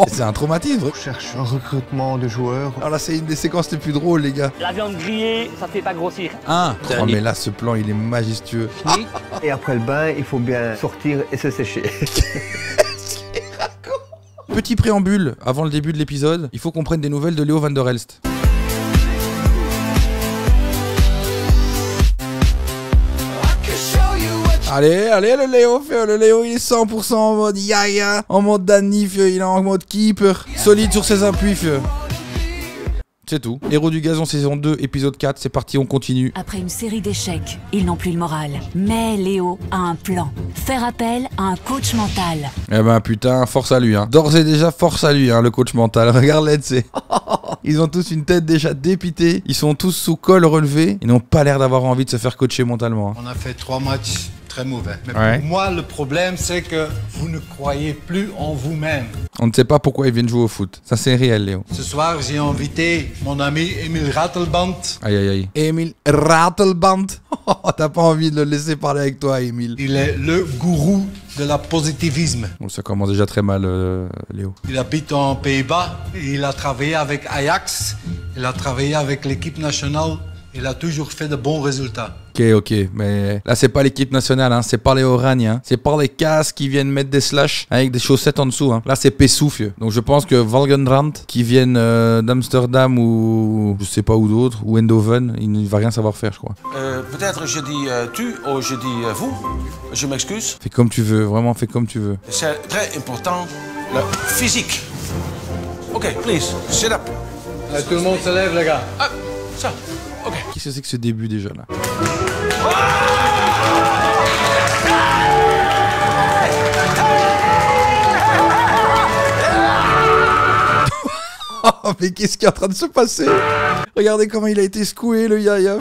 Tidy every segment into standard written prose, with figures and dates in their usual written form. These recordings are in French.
C'est un traumatisme. On cherche un recrutement de joueurs. Alors là, c'est une des séquences les plus drôles, les gars. La viande grillée, ça fait pas grossir. Oh, mais là, ce plan, il est majestueux. Et après le bain, il faut bien sortir et se sécher. Petit préambule, avant le début de l'épisode, il faut qu'on prenne des nouvelles de Léo van der Elst. Allez, le Léo, il est 100% en mode yaya, en mode Danny, il est en mode keeper, solide sur ses appuis, C'est tout. Héros du gazon saison 2, épisode 4, c'est parti, on continue. Après une série d'échecs, ils n'ont plus le moral. Mais Léo a un plan. Faire appel à un coach mental. Eh ben putain, force à lui, hein. D'ores et déjà, force à lui, hein, le coach mental. Regarde-les, c'est. Ils ont tous une tête déjà dépitée, ils sont tous sous col relevé, ils n'ont pas l'air d'avoir envie de se faire coacher mentalement. On a fait 3 matchs très mauvais. Mais Ouais. pour moi, le problème, c'est que vous ne croyez plus en vous-même. On ne sait pas pourquoi ils viennent jouer au foot. Ça, c'est réel, Léo. Ce soir, j'ai invité mon ami Emile Ratelband. Aïe, aïe, aïe. Emile Ratelband. T'as pas envie de le laisser parler avec toi, Emile. Il est le gourou de la positivisme. Bon, ça commence déjà très mal, Léo. Il habite en Pays-Bas. Il a travaillé avec Ajax. Il a travaillé avec l'équipe nationale. Il a toujours fait de bons résultats. Ok, mais là, c'est pas l'équipe nationale, hein. C'est pas les Oragnes, hein. C'est pas les casques qui viennent mettre des slash avec des chaussettes en dessous, hein. Là, c'est Pessouf. Donc, je pense que Valgenrand, qui viennent d'Amsterdam ou je sais pas où d'autre, ou Eindhoven, il ne va rien savoir faire, je crois. Peut-être je dis tu ou je dis vous. Je m'excuse. Fais comme tu veux, vraiment, fais comme tu veux. C'est très important, le physique. Ok, please, sit up. Tout le monde se lève, les gars. Ah, ça, ok. Qu'est-ce que c'est que ce début déjà, là? Oh, mais qu'est-ce qui est en train de se passer? Regardez comment il a été secoué, le yaya.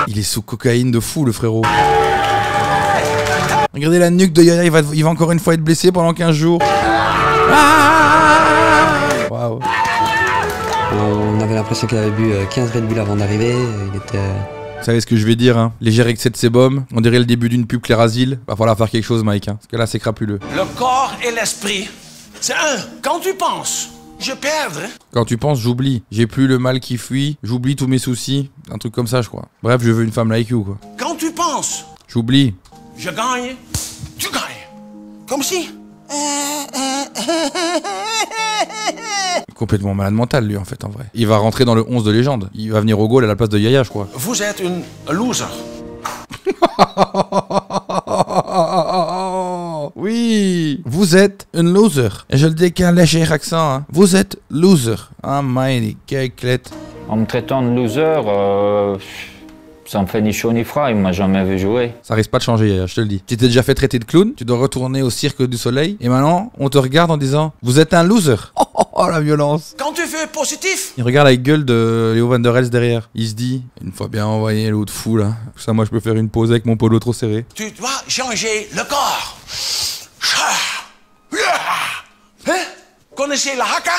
Il est sous cocaïne de fou, le frérot. Regardez la nuque de Yaya, il va encore une fois être blessé pendant 15 jours. Waouh. On avait l'impression qu'il avait bu 15 Red Bull avant d'arriver. Il était... Vous savez ce que je vais dire, hein? Léger excès de sébum, on dirait le début d'une pub Clarasil. Va falloir faire quelque chose, Mike, hein? Parce que là, c'est crapuleux. Le corps et l'esprit, c'est un. Quand tu penses, je perds. Quand tu penses, j'oublie. J'ai plus le mal qui fuit, j'oublie tous mes soucis. Un truc comme ça, je crois. Bref, je veux une femme like you, quoi. Quand tu penses, J'oublie. je gagne, tu gagnes. Comme si. Complètement malade mental, lui, en fait, en vrai. Il va rentrer dans le 11 de légende. Il va venir au goal à la place de Yaya, je crois. Vous êtes une loser. Oui, vous êtes une loser. Et je le dis avec un léger accent, hein. Vous êtes loser. Ah, my, quelle clette. En me traitant de loser, ça me fait ni chaud ni froid, il m'a jamais vu jouer. Ça risque pas de changer, Yaya, je te le dis. Tu t'es déjà fait traiter de clown, tu dois retourner au cirque du soleil, et maintenant, on te regarde en disant « Vous êtes un loser !» Oh, la violence. Quand tu fais positif, Il regarde la gueule de Léo van der Elst derrière. Il se dit « Une fois bien envoyé l'autre fou, là. Ça, moi, je peux faire une pause avec mon polo trop serré. » tu dois changer le corps. Hein? Connaissez la haka?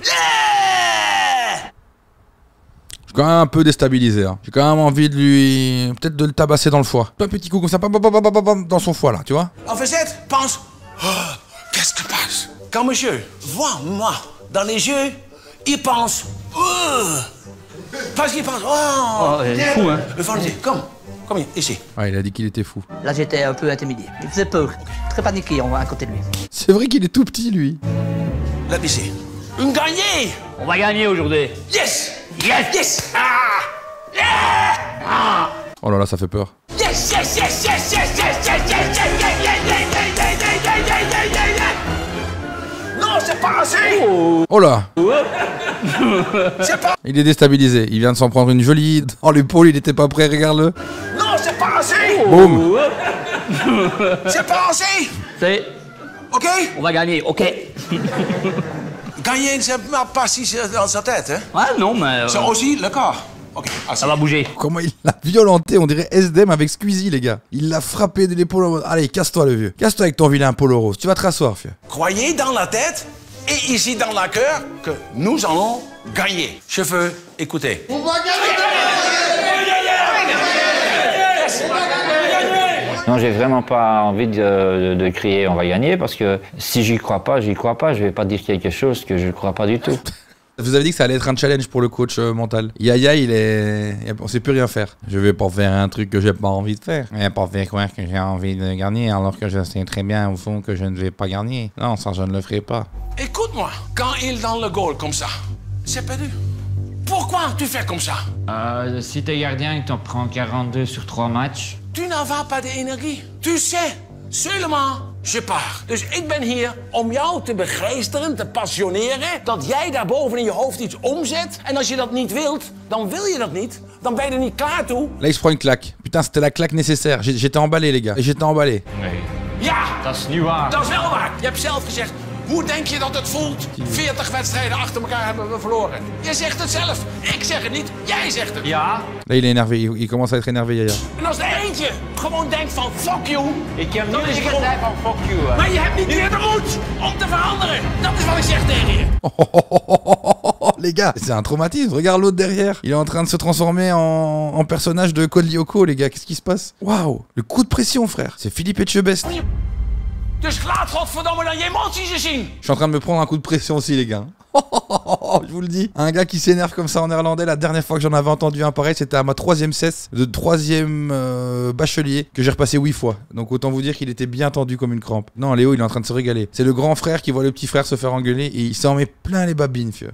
Yeah! Je suis quand même un peu déstabilisé, hein. J'ai quand même envie de lui... Peut-être de le tabasser dans le foie. Un petit coup comme ça, dans son foie, là, tu vois. En fait, pense. Oh, qu'est-ce qui passe? Quand monsieur voit moi dans les yeux, il pense. Parce qu'il pense. Oh, il est fou, hein. Le vendredi, comme ici. Ouais, il a dit qu'il était fou. Là, j'étais un peu intimidé. Il faisait peur. Très paniqué à côté de lui. C'est vrai qu'il est tout petit, lui. Là, ici. Une gagnée! On va gagner aujourd'hui. Yes! Yes! Yes! Ah! Yeah! Oh là là, ça fait peur. Yes! Yes! Yes! Yes! Yes! Yes! Yes! Yes! Yes! Non, c'est pas assez! Oh là. C'est pas... Il est déstabilisé. Il vient de s'en prendre une jolie dans l'épaule, il était pas prêt, regarde-le. Non, c'est pas assez! Boum. C'est pas assez! C'est... OK? On va gagner, ok. Gagner, c'est pas si dans sa tête, hein? Ouais, non, mais... C'est aussi le corps. OK, ça va bouger. Comment il l'a violenté, on dirait SDM avec Squeezie, les gars. Il l'a frappé de l'épaule en mode, allez, casse-toi, le vieux. Casse-toi avec ton vilain polo rose. Tu vas te rasseoir, vieux. Croyez dans la tête et ici dans le cœur que nous allons gagner. Cheveux, écoutez. On va gagner! Non, j'ai vraiment pas envie de crier on va gagner parce que si j'y crois pas, j'y crois pas. Je vais pas dire quelque chose que je ne crois pas du tout. Vous avez dit que ça allait être un challenge pour le coach mental. Yaya, on sait plus rien faire. Je vais pas faire un truc que j'ai pas envie de faire. Je vais pas faire croire que j'ai envie de gagner alors que je sais très bien au fond que je ne vais pas gagner. Non, ça je ne le ferai pas. Écoute-moi, quand il est dans le goal comme ça, c'est perdu. Pourquoi tu fais comme ça? Si t'es gardien et t'en prends 42 sur 3 matchs. Tu n'as pas d'énergie. Tu sais, seulement je pars. Dus ik ben hier om jou te begeesteren, te passioneren, dat jij daarboven in je hoofd iets omzet. En als je dat niet wilt, dan wil je dat niet. Dan ben je er niet klaar toe. Là, il se prend une claque. Putain, c'était la claque nécessaire. J'étais emballé, les gars. J'étais emballé. Nee. Ja, Dat is niet waar. dat is wel waar. Je hebt zelf gezegd, hoe denk je dat het voelt? 40 wedstrijden achter elkaar hebben we verloren. Je zegt het zelf. Ik zeg het niet, jij zegt het. Ja. Là, il est énervé. Il commence à être énervé, Yaya. En als er eentje gewoon denkt van fuck you. Ik heb Dan nu is niet het gezegd van fuck you. Hè. Maar je hebt niet meer de moed om te veranderen. Dat is wat ik zeg tegen je. Les gars, c'est un traumatisme. Regarde l'autre derrière. Il est en train de se transformer en personnage de Code Lyoko, les gars. Qu'est-ce qui se passe? Waouh, le coup de pression, frère. C'est Philippe Etchebest. Dus laat godverdomme dan je emoties eens zien. Je suis en train de me prendre un coup de pression aussi, les gars. Je vous le dis. Un gars qui s'énerve comme ça en néerlandais, la dernière fois que j'en avais entendu un pareil, c'était à ma 3e cesse de 3e bachelier que j'ai repassé 8 fois. Donc autant vous dire qu'il était bien tendu comme une crampe. Non, Léo, il est en train de se régaler. C'est le grand frère qui voit le petit frère se faire engueuler et il s'en met plein les babines, fieu.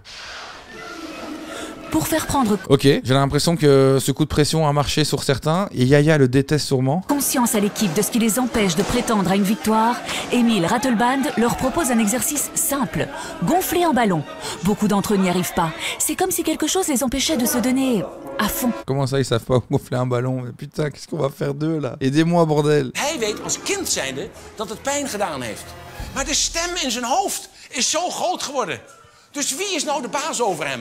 Pour faire prendre Ok, j'ai l'impression que ce coup de pression a marché sur certains et Yaya le déteste sûrement. conscience à l'équipe de ce qui les empêche de prétendre à une victoire, Émile Ratelband leur propose un exercice simple, gonfler un ballon. Beaucoup d'entre eux n'y arrivent pas. C'est comme si quelque chose les empêchait de se donner à fond. Comment ça, ils savent pas gonfler un ballon? Mais putain, qu'est-ce qu'on va faire d'eux là? Aidez-moi, bordel. Hij weet als kind zijnde dat het pijn gedaan heeft. Maar de stem in zijn hoofd is zo groot geworden. Dus wie is nou de baas over hem?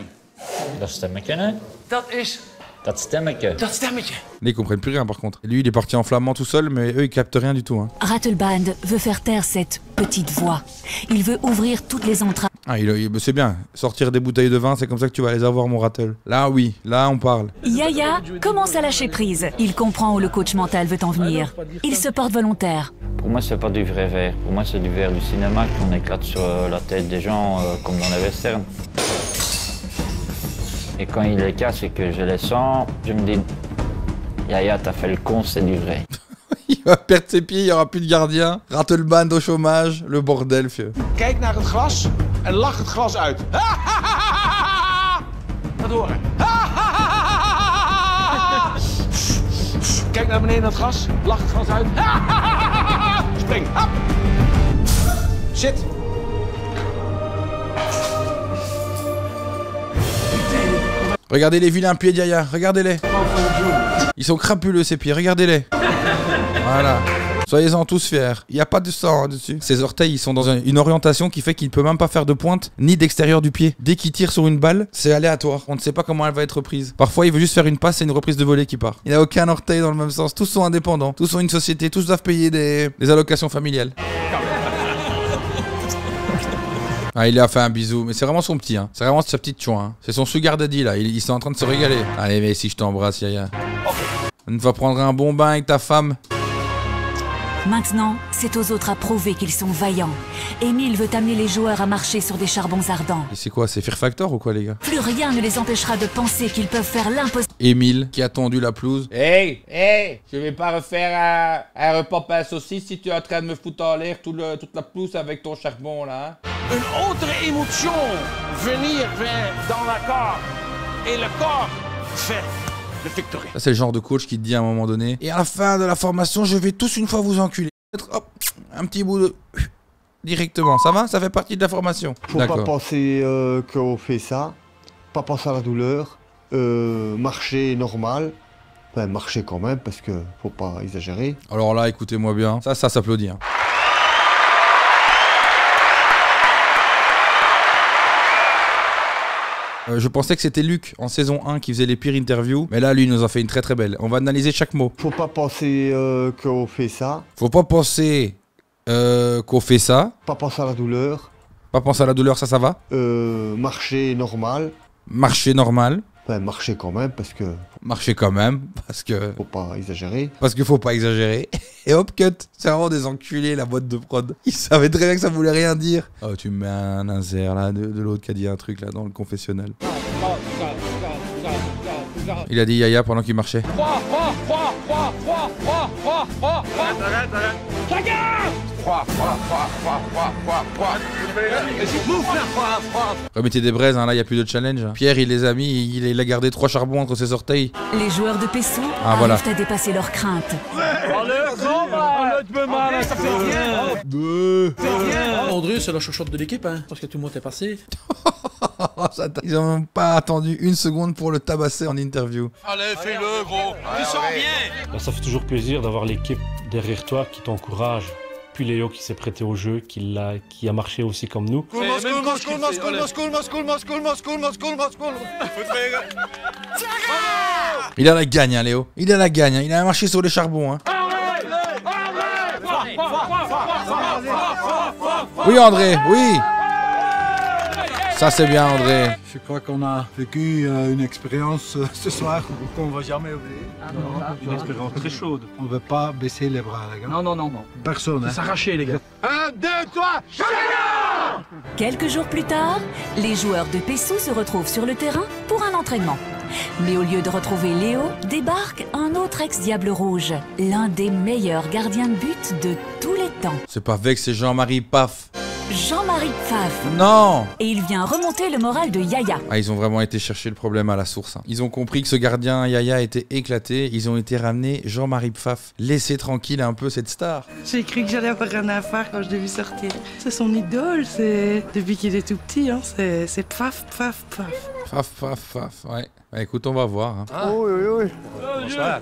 Dat stemmetje, hè? Dat is Dat stemmetje. dat stemmetje. Ils comprennent plus rien par contre. Et lui, il est parti en flamand tout seul, mais eux, ils captent rien du tout. Hein. Ratelband veut faire taire cette petite voix. Il veut ouvrir toutes les entrailles. Ah, c'est bien. Sortir des bouteilles de vin, c'est comme ça que tu vas les avoir, mon Rattle. Là, oui. Là, on parle. Yaya commence à lâcher prise. Il comprend où le coach mental veut en venir. Il se porte volontaire. Pour moi, c'est pas du vrai verre. Pour moi, c'est du verre du cinéma qu'on éclate sur la tête des gens comme dans les westerns. Et quand il les casse et que je les sens, je me dis, Yaya, t'as fait le con, c'est du vrai. Il va perdre ses pieds, il n'y aura plus de gardien. Rattleband au chômage, le bordel, vieux. Kijk naar het glas en lach het glas uit. Dat horen. Kijk naar beneden het glas, lach het glas uit. Spring. Hop. Zit. Regardez les vilains pieds d'Yaya, regardez-les. Ils sont crapuleux ces pieds, regardez-les. Voilà. Soyez-en tous fiers. Il n'y a pas de sang dessus. Ses orteils, ils sont dans une orientation qui fait qu'il ne peut même pas faire de pointe ni d'extérieur du pied. Dès qu'il tire sur une balle, c'est aléatoire. On ne sait pas comment elle va être reprise. Parfois, il veut juste faire une passe et une reprise de volée qui part. Il n'a aucun orteil dans le même sens. Tous sont indépendants. Tous ont une société. Tous doivent payer des allocations familiales. Ah, il lui a fait un bisou, mais c'est vraiment son petit, hein. C'est vraiment sa petite chouin, hein. C'est son sugar daddy, là. Ils sont en train de se régaler. Allez, mais si je t'embrasse, Yaya. Une fois prendre un bon bain avec ta femme. Maintenant, c'est aux autres à prouver qu'ils sont vaillants. Émile veut amener les joueurs à marcher sur des charbons ardents. Et c'est quoi, c'est Fear Factor ou quoi, les gars? Plus rien ne les empêchera de penser qu'ils peuvent faire l'impossible. Émile, qui a tendu la pelouse. Hey, je vais pas refaire un repas pain saucisse si tu es en train de me foutre en l'air toute la pelouse avec ton charbon, là. Hein? Une autre émotion venir dans le corps. Et le corps fait le victory. Ça, c'est le genre de coach qui te dit à un moment donné. Et à la fin de la formation, je vais tous une fois vous enculer. Hop, un petit bout de... Directement, ça va? Ça fait partie de la formation. Faut pas penser qu'on fait ça. Pas penser à la douleur. Marcher normal. Enfin, marcher quand même, parce que faut pas exagérer. Alors là, écoutez-moi bien. Ça s'applaudit, hein. Je pensais que c'était Luc en saison 1 qui faisait les pires interviews, mais là lui il nous a fait une très très belle. On va analyser chaque mot. Faut pas penser qu'on fait ça. Faut pas penser qu'on fait ça. Pas penser à la douleur. Pas penser à la douleur, ça va. Marcher normal. Marcher normal. Enfin, marcher quand même parce que... Marchez quand même, parce que... Faut pas exagérer. Parce qu'il faut pas exagérer. Et hop, cut. C'est vraiment des enculés, la boîte de prod. Ils savaient très bien que ça voulait rien dire. Oh, tu me mets un insert là, de l'autre qui a dit un truc là dans le confessionnal. Il a dit Yaya pendant qu'il marchait. Remettez des braises, hein, là il n'y a plus de challenge. Pierre il les a mis, il a gardé 3 charbons entre ses orteils. Les joueurs de Pessou voilà. arrivent à dépasser leurs craintes. André, c'est la chouchoute de l'équipe, hein, parce que tout le monde est passé. Ils n'ont pas attendu une seconde pour le tabasser en interview. Allez, fais-le, gros. Tu sens bien. Ça fait toujours plaisir d'avoir l'équipe derrière toi qui t'encourage. Puis Léo qui s'est prêté au jeu, qui a marché aussi comme nous. Il a la gagne, hein, Léo. Il a la gagne, hein. Il a marché sur les charbons. Hein. Oui, André, oui. Ça, c'est bien, André. Je crois qu'on a vécu une expérience ce soir qu'on ne va jamais oublier. Une expérience très chaude. On ne veut pas baisser les bras, les gars. Non. Personne. Hein. S'arracher, les gars. 1, 2, 3, chacun! Quelques jours plus tard, les joueurs de Pessou se retrouvent sur le terrain pour un entraînement. Mais au lieu de retrouver Léo, débarque un autre ex-Diable Rouge, l'un des meilleurs gardiens de but de tous les temps. C'est pas Vex, c'est Jean-Marie Paf. Jean-Marie Pfaff. Non. Et il vient remonter le moral de Yaya. Ah, ils ont vraiment été chercher le problème à la source. Hein. Ils ont compris que ce gardien Yaya était éclaté. Ils ont été ramener Jean-Marie Pfaff. Laissez tranquille un peu cette star. J'ai cru que j'allais avoir rien à faire quand je l'ai vu sortir. C'est son idole, c'est depuis qu'il est tout petit. Hein. C'est Pfaff, Pfaff, Pfaff. Pfaff, Pfaff, Pfaff. Ouais. Bah, écoute, on va voir. Hein. Ah. Oui. Bonsoir.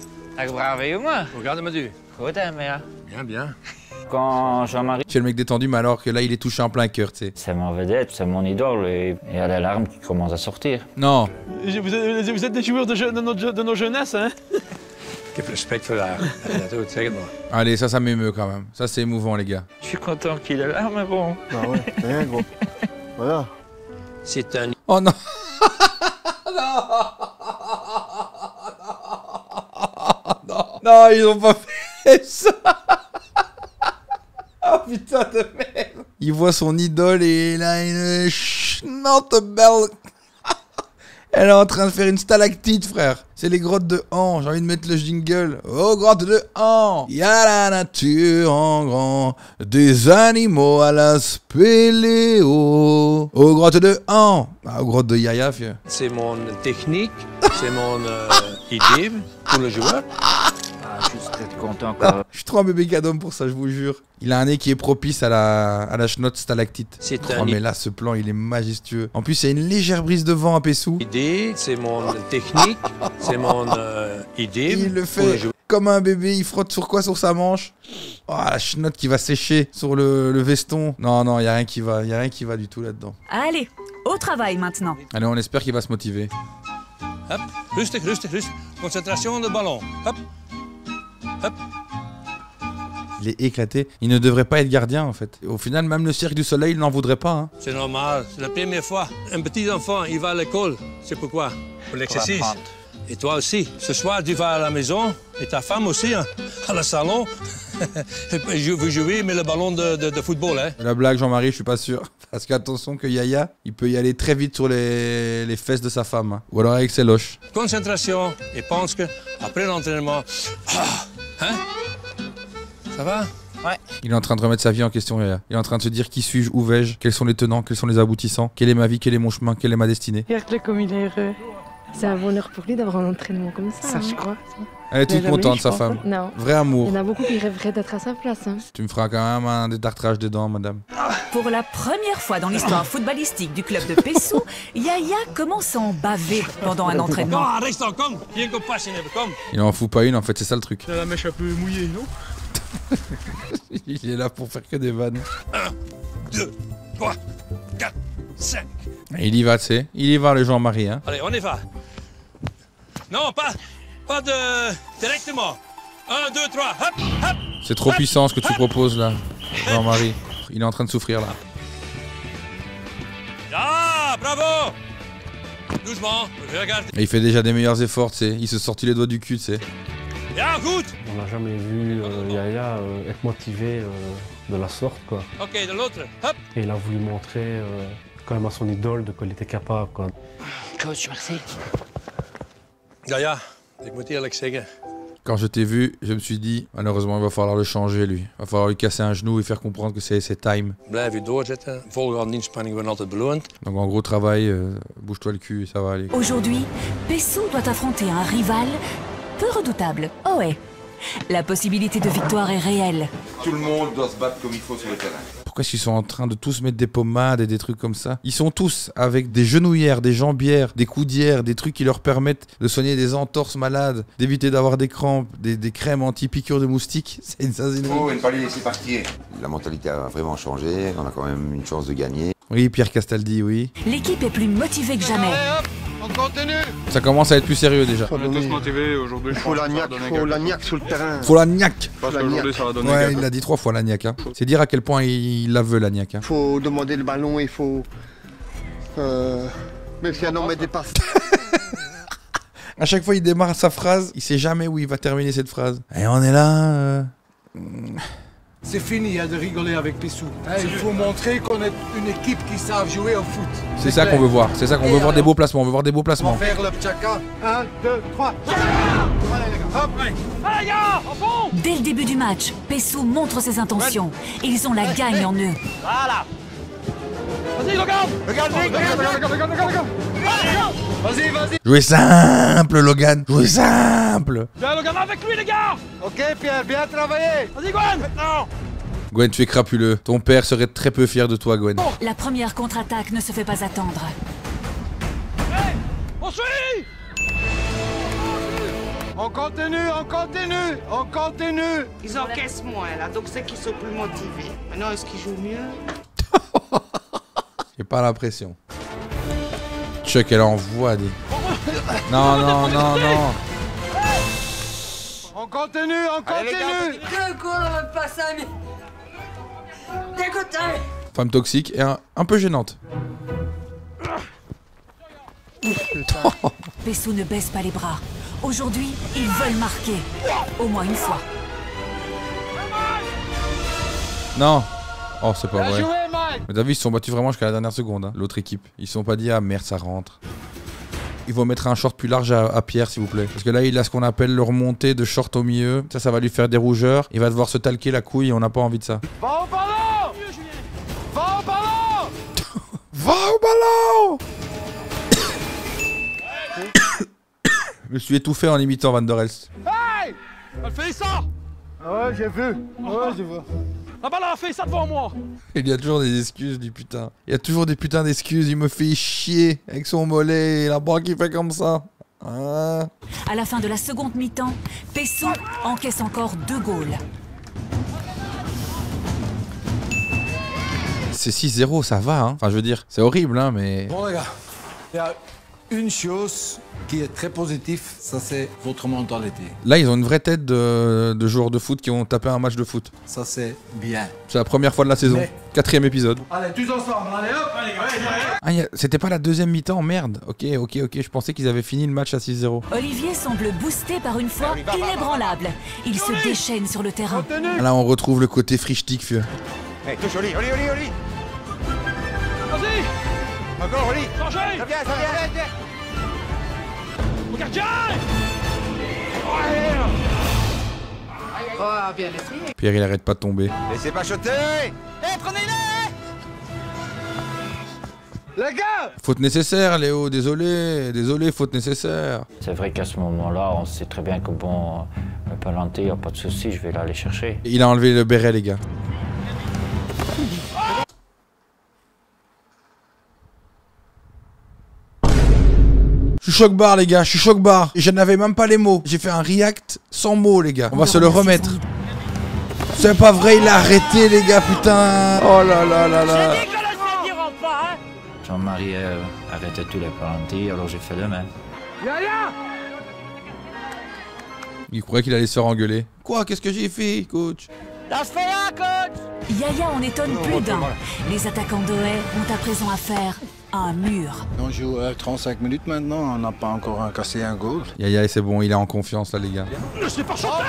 Bravo, moi. Regarde-moi du. Bien. Quand Jean-Marie... Tu es le mec détendu, mais alors que là, il est touché en plein cœur, tu sais. C'est ma vedette, c'est mon idole, et il y a des larmes qui commencent à sortir. Non. Vous êtes des joueurs de nos jeunesses, hein? Quel respect pour la Allez, ça m'émeut quand même. Ça, c'est émouvant, les gars. Je suis content qu'il ait là, mais bon... Ah ouais, rien gros. Voilà. C'est un... Oh non. Non, ils ont pas fait ça. Oh putain de merde. Il voit son idole et il a une chenotte belle. Elle est en train de faire une stalactite, frère. C'est les grottes de Han. J'ai envie de mettre le jingle. Oh, grottes de Han. Y a la nature en grand. Des animaux à l'aspect Léo. Oh, grottes de Han. Ah, aux grottes de Yaya, fieu. C'est mon technique, c'est mon idée pour le joueur. Je suis très content quoi. Je suis trop un bébé cadom pour ça, je vous jure. Il a un nez qui est propice à la chenotte stalactite. Oh, mais là, ce plan, il est majestueux. En plus, il y a une légère brise de vent à Pessou. Idée, c'est mon technique, c'est mon idée. Il le fait comme un bébé, il frotte sur quoi? Sur sa manche. Oh, la chenotte qui va sécher sur le veston. Non, il n'y a rien qui va. Il n'y a rien qui va du tout là-dedans. Allez, au travail maintenant. Allez, on espère qu'il va se motiver. Hop, rustig. Concentration de ballon. Hop. Il est éclaté. Il ne devrait pas être gardien, en fait. Au final, même le Cirque du Soleil, il n'en voudrait pas. Hein. C'est normal. C'est la première fois. Un petit enfant, il va à l'école. C'est pourquoi? Pour l'exercice. Et toi aussi. Ce soir, tu vas à la maison. Et ta femme aussi, hein, à la salon. Vous jouez, mais le ballon de football. Hein. La blague, Jean-Marie, je suis pas sûr. Parce qu'attention que Yaya, il peut y aller très vite sur les fesses de sa femme. Hein. Ou alors avec ses loches. Concentration. Et pense que après l'entraînement... Hein? Ça va? Ouais. Il est en train de remettre sa vie en question, Yaya. Il est en train de se dire qui suis-je, où vais-je, quels sont les tenants, quels sont les aboutissants, quelle est ma vie, quel est mon chemin, quelle est ma destinée. Regarde-le comme il est heureux. C'est un bonheur pour lui d'avoir un entraînement comme ça. Ça, je crois. Elle est toute contente, sa femme. Non. Vrai amour. Il y en a beaucoup qui rêveraient d'être à sa place. Hein. Tu me feras quand même un détartrage des dents, madame. Pour la première fois dans l'histoire footballistique du club de Pessou, Yaya commence à en baver pendant un entraînement. Non, reste en comme. Bien compassionné, comme. Il en fout pas une, en fait, c'est ça le truc. C'est la mèche un peu mouillée, non? Il est là pour faire que des vannes. 1, 2, 3, 4, 5. Il y va, tu sais. Il y va, le Jean-Marie. Hein. Allez, on y va. Non, pas de... directement. 1, 2, 3, hop. C'est trop puissant ce que tu proposes là, Jean-Marie. Il est en train de souffrir là. Ah, bravo. doucement, je regarde. Et il fait déjà des meilleurs efforts, tu sais. Il se sortit les doigts du cul, tu sais. Ja, goed. On n'a jamais vu Yaya être motivé de la sorte, quoi. Ok, de l'autre, hop. Et il a voulu montrer quand même à son idole de quoi il était capable, quoi. Coach, merci. Ja, ik moet eerlijk zeggen. Quand je t'ai vu, je me suis dit, malheureusement, il va falloir le changer, lui. Il va falloir lui casser un genou et faire comprendre que c'est time. Blijf je doorzetten. Volgende inspanning wordt altijd beloond. Donc en gros, travail, bouge-toi le cul et ça va aller. Aujourd'hui, Pessou doit affronter un rival peu redoutable. Oh ouais. La possibilité de victoire est réelle. Tout le monde doit se battre comme il faut sur le terrain. Pourquoi est-ce qu'ils sont en train de tous mettre des pommades et des trucs comme ça? Ils sont tous avec des genouillères, des jambières, des coudières, des trucs qui leur permettent de soigner des entorses malades, d'éviter d'avoir des crampes, des crèmes anti-piqûres de moustiques. C'est une sasinerie. Oh, il ne pas les laisser partir. La mentalité a vraiment changé, on a quand même une chance de gagner. Oui, Pierre Castaldi, oui. L'équipe est plus motivée que jamais. On continue. Ça commence à être plus sérieux déjà. On est tous motivés aujourd'hui. Faut la niaque sur le terrain. Faut la niaque. Parce qu'aujourd'hui ça va donner. Ouais, il l'a dit 3 fois la niaque. Hein. C'est dire à quel point il la veut la niaque. Hein. Faut demander le ballon, il faut... Même si un homme met des passes. À chaque fois il démarre sa phrase, il sait jamais où il va terminer cette phrase. Et on est là... C'est fini de rigoler avec Pessou. Il faut montrer qu'on est une équipe qui savent jouer au foot. C'est ça qu'on veut voir, c'est ça qu'on veut voir des beaux placements, on veut voir des beaux placements. On va faire le pchaka. 1, 2, 3. Dès le début du match, Pessou montre ses intentions. Ils ont la gagne en eux. Voilà. Vas-y, Logan. Regarde. Vas-y. Jouez simple, Logan, jouez simple. Viens, Logan, avec lui, les gars. Ok, Pierre, bien travaillé. Vas-y, Gwen, maintenant. Gwen, tu es crapuleux. Ton père serait très peu fier de toi, Gwen. La première contre-attaque ne se fait pas attendre. Hey, on suit. On continue. Ils encaissent moins là, donc c'est qu'ils sont plus motivés. Maintenant, est-ce qu'ils jouent mieux? J'ai pas l'impression. Chuck, elle envoie des... Non. On continue. Deux goals en même pas 5 minutes. Dégoûté. Femme toxique et un peu gênante. Pessou ne baisse pas les bras. Aujourd'hui, ils veulent marquer. Au moins une fois. Non. Oh, c'est pas vrai. Mais t'as vu, ils se sont battus vraiment jusqu'à la dernière seconde, hein, l'autre équipe. Ils se sont pas dit, ah merde, ça rentre. Il faut mettre un short plus large à Pierre, s'il vous plaît. Parce que là, il a ce qu'on appelle le remonté de short au milieu. Ça va lui faire des rougeurs. Il va devoir se talquer la couille et on n'a pas envie de ça. Va au ballon. Va au ballon. Je me suis étouffé en imitant Van der Elst. Hey, elle fait ça. Ouais, j'ai vu. Je vois. Là-bas, elle a fait ça devant moi. Il y a toujours des excuses du putain. Il y a toujours des putains d'excuses. Il me fait chier avec son mollet et la bras qui fait comme ça. Ah. À la fin de la seconde mi-temps, Pessou encaisse encore 2 goals. C'est 6-0, ça va, hein. Enfin, je veux dire, c'est horrible, hein, mais... Bon les gars, il y a une chose qui est très positive, ça c'est votre mentalité. Là, ils ont une vraie tête de joueurs de foot qui ont tapé un match de foot. Ça c'est bien. C'est la première fois de la saison. Mais... 4e épisode. Allez, tous ensemble, allez hop, allez. Ah, c'était pas la deuxième mi-temps, merde. Ok, je pensais qu'ils avaient fini le match à 6-0. Olivier semble boosté par une foi inébranlable. Il se déchaîne sur le terrain. Là, on retrouve le côté frichtique, vieux. Hey, touche Oli. Vas-y. Encore Oli. Changez. Ça vient. Au gardien. Oh, bien essayé. Pierre, il arrête pas de tomber. Laissez pas choter. Prenez-les. Les gars. Faute nécessaire, Léo, désolé, faute nécessaire. C'est vrai qu'à ce moment-là, on sait très bien que bon, le penalty, il n'y a pas de souci, je vais l'aller chercher. Il a enlevé le béret, les gars. Je suis choc-barre, les gars, je suis choc-barre. Je n'avais même pas les mots. J'ai fait un react sans mots, les gars. On va se le remettre. C'est pas vrai, il a arrêté, les gars, putain. Oh là là là là. Jean-Marie arrêtait tous les penaltys, alors j'ai fait le même. Il croyait qu'il allait se faire engueuler. Quoi? Qu'est-ce que j'ai fait, coach? Lâche faire, coach! Yaya en étonne plus d'un. Les attaquants d'Ohaye ont à présent affaire à un mur. On joue 35 minutes maintenant, on n'a pas encore cassé un goal. Yaya, c'est bon, il est en confiance là, les gars. Je sais pas chanter!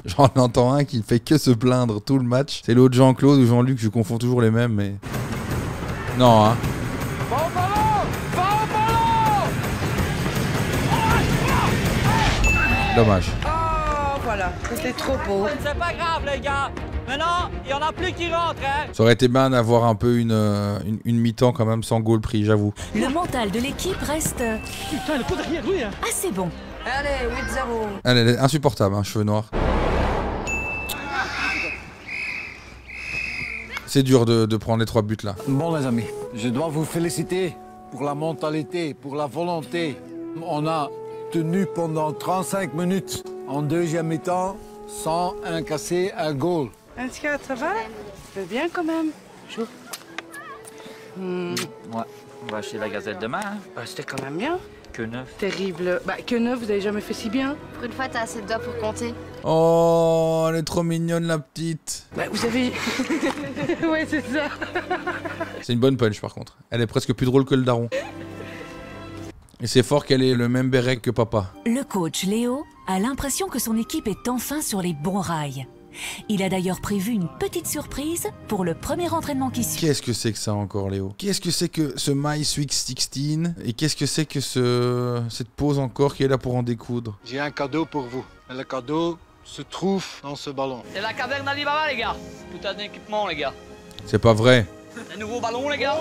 J'en entends un qui ne fait que se plaindre tout le match. C'est l'autre Jean-Claude ou Jean-Luc, je confonds toujours les mêmes, mais... Non, hein. Va au ballon! Va au ballon! Dommage. Oh, voilà, c'était trop beau. C'est pas grave, les gars! Maintenant, il y en a plus qui rentrent, hein! Ça aurait été bien d'avoir un peu une mi-temps quand même sans goal pris, j'avoue. Le mental de l'équipe reste Putain, le coup derrière lui, hein! assez bon. Allez, 8-0. Elle est insupportable, hein, cheveux noirs. C'est dur de prendre les 3 buts là. Bon les amis, je dois vous féliciter pour la mentalité, pour la volonté. On a tenu pendant 35 minutes en deuxième mi-temps sans incasser un goal. En tout cas, ça va? Ça va bien quand même. Chaud. Ouais, on va acheter la Gazette demain. Hein. Bah, c'était quand même bien. Que neuf. Terrible. Bah, que neuf, vous avez jamais fait si bien. Pour une fois, t'as assez de doigts pour compter. Oh, elle est trop mignonne la petite. Bah, vous avez... ouais, c'est ça. C'est une bonne punch par contre. Elle est presque plus drôle que le daron. Et c'est fort qu'elle ait le même béret que papa. Le coach Léo a l'impression que son équipe est enfin sur les bons rails. Il a d'ailleurs prévu une petite surprise pour le premier entraînement qui suit. Qu'est-ce que c'est que ça encore, Léo? Qu'est-ce que c'est que ce My Sweet 16? Et qu'est-ce que c'est que cette pause encore qui est là pour en découdre? J'ai un cadeau pour vous. Et le cadeau se trouve dans ce ballon. C'est la caverne d'Ali Baba, les gars! Tout un équipement, les gars! C'est pas vrai. Un nouveau ballon, les gars!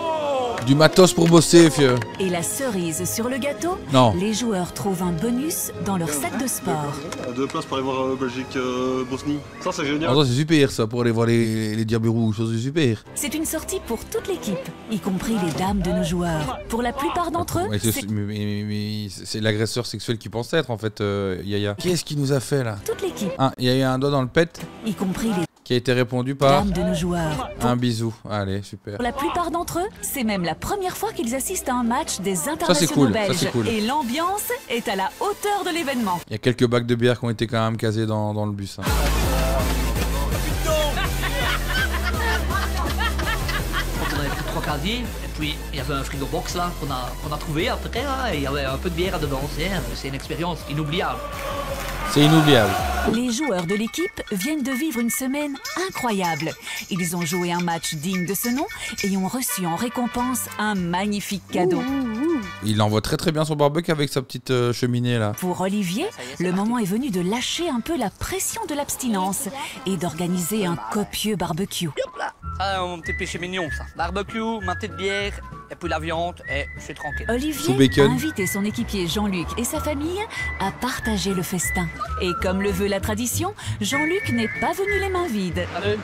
Du matos pour bosser, fieu. Et la cerise sur le gâteau, Non. les joueurs trouvent un bonus dans leur sac de sport. 2 places pour aller voir Belgique-Bosnie. Ça, c'est génial. Oh, c'est super ça, pour aller voir les Diables Rouges, c'est super. C'est une sortie pour toute l'équipe, y compris les dames de nos joueurs. Pour la plupart d'entre eux, Ouais, mais c'est l'agresseur sexuel qui pense être en fait, Yaya. Qu'est-ce qu'il nous a fait là? toute l'équipe, Ah, il y a eu un doigt dans le pet y compris les qui a été répondu par dames de nos joueurs. un bisou. Allez, super. Pour la plupart d'entre eux, c'est même la première fois qu'ils assistent à un match des c'est internationaux cool, ça, belges. c'est cool. Et l'ambiance est à la hauteur de l'événement. Il y a quelques bacs de bière qui ont été quand même casés dans le bus. Hein. On avait pris 3 casiers, et puis il y avait un frigo box là qu'on a trouvé après, là, et il y avait un peu de bière dedans. C'est une expérience inoubliable. C'est inoubliable. Les joueurs de l'équipe viennent de vivre une semaine incroyable. Ils ont joué un match digne de ce nom et ont reçu en récompense un magnifique cadeau. Il envoie très très bien son barbecue avec sa petite cheminée là. Pour Olivier, le moment est venu de lâcher un peu la pression de l'abstinence et d'organiser un copieux barbecue. Ah, mon petit péché mignon, ça. Barbecue, ma petite bière, et puis la viande, et je suis tranquille. Sous Olivier a bacon. invité son équipier Jean-Luc et sa famille à partager le festin. Et comme le veut la tradition, Jean-Luc n'est pas venu les mains vides. Allez.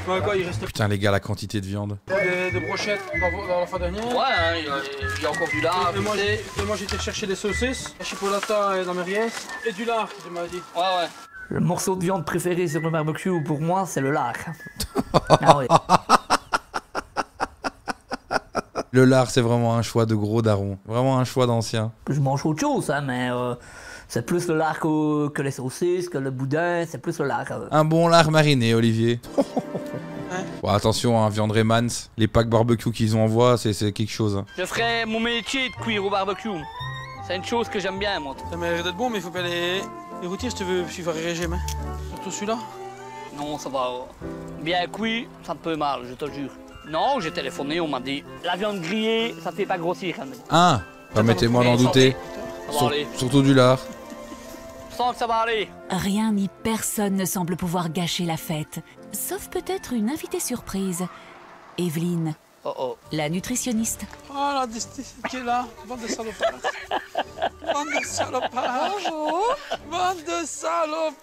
Ouais, quoi, il reste Putain les gars, la quantité de viande. des brochettes dans la fin dernière. Ouais, hein, il y a encore du lard. Et moi, j'étais chercher des saucisses, la chipolata et la merguez, et du lard, tu m'as dit. Ouais, ouais. Le morceau de viande préféré sur le barbecue, pour moi, c'est le lard. Ah ouais. Le lard, c'est vraiment un choix de gros daron. Vraiment un choix d'ancien. Je mange autre chose, hein, mais c'est plus le lard que les saucisses, que le boudin, c'est plus le lard. Un bon lard mariné, Olivier. Bon, attention, hein, viande Remans, les packs barbecue qu'ils envoient, c'est quelque chose. Hein. Je ferais mon métier de cuire au barbecue. C'est une chose que j'aime bien, moi. Ça mérite d'être bon, mais il faut pas les rôtir si tu veux suivre un régime. Hein. Surtout celui-là. Non, ça va. Bien cuit, ça me peut mal, je te le jure. Non, j'ai téléphoné, on m'a dit la viande grillée, ça te fait pas grossir. Ah, permettez-moi d'en douter. Ça va aller. Surtout du lard. Je sens que ça va aller. Rien ni personne ne semble pouvoir gâcher la fête, sauf peut-être une invitée surprise, Evelyne, la nutritionniste. Oh la destinée qui est là, bande de salopards. Bande de salopards. Bonjour. Bande de salopards.